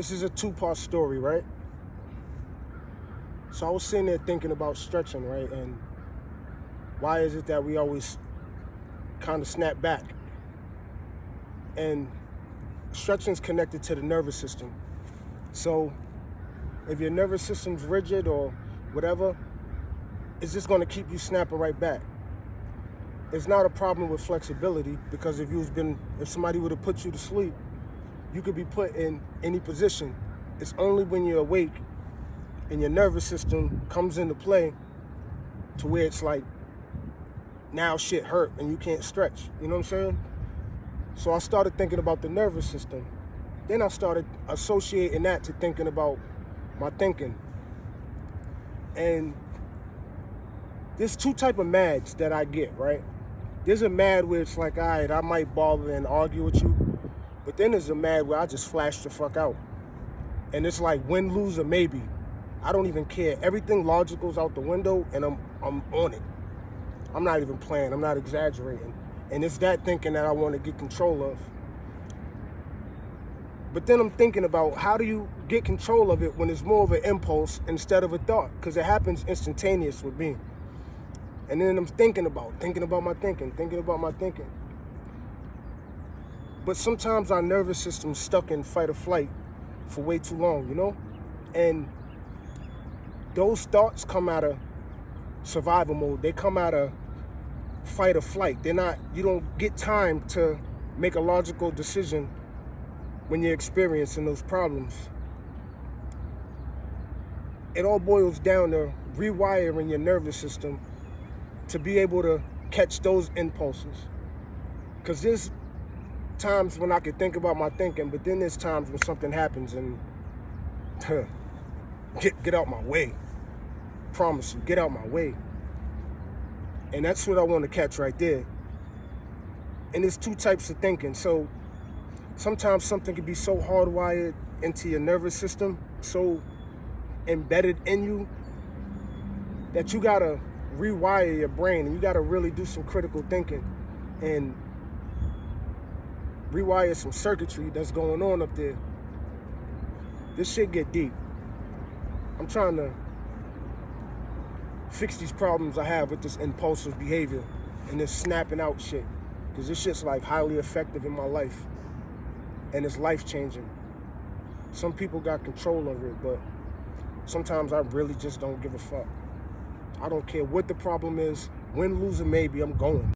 This is a two-part story, right? So I was sitting there thinking about stretching, right? And why is it that we always kind of snap back? And stretching's connected to the nervous system. So if your nervous system's rigid or whatever, it's just going to keep you snapping right back. It's not a problem with flexibility, because if somebody would have put you to sleep, you could be put in any position. It's only when you're awake and your nervous system comes into play to where it's like, now shit hurt and you can't stretch. You know what I'm saying? So I started thinking about the nervous system. Then I started associating that to thinking about my thinking. And there's two type of mads that I get, right? There's a mad where it's like, all right, I might bother and argue with you. But then there's a mad where I just flash the fuck out. And it's like win, lose, or maybe. I don't even care. Everything logical's out the window and I'm on it. I'm not even playing. I'm not exaggerating. And it's that thinking that I want to get control of. But then I'm thinking about, how do you get control of it when it's more of an impulse instead of a thought? Because it happens instantaneous with me. And then I'm thinking about my thinking. But sometimes our nervous system's stuck in fight or flight for way too long, you know? And those thoughts come out of survival mode. They come out of fight or flight. You don't get time to make a logical decision when you're experiencing those problems. It all boils down to rewiring your nervous system to be able to catch those impulses. Because there's times when I could think about my thinking, but then there's times when something happens and get out my way. Promise you, get out my way. And that's what I want to catch right there. And there's two types of thinking. So sometimes something can be so hardwired into your nervous system, so embedded in you, that you gotta rewire your brain, and you gotta really do some critical thinking and rewire some circuitry that's going on up there. This shit get deep. I'm trying to fix these problems I have with this impulsive behavior and this snapping out shit, because this shit's like highly effective in my life and it's life-changing. Some people got control over it, but sometimes I really just don't give a fuck. I don't care what the problem is. Win, lose, or maybe, I'm going.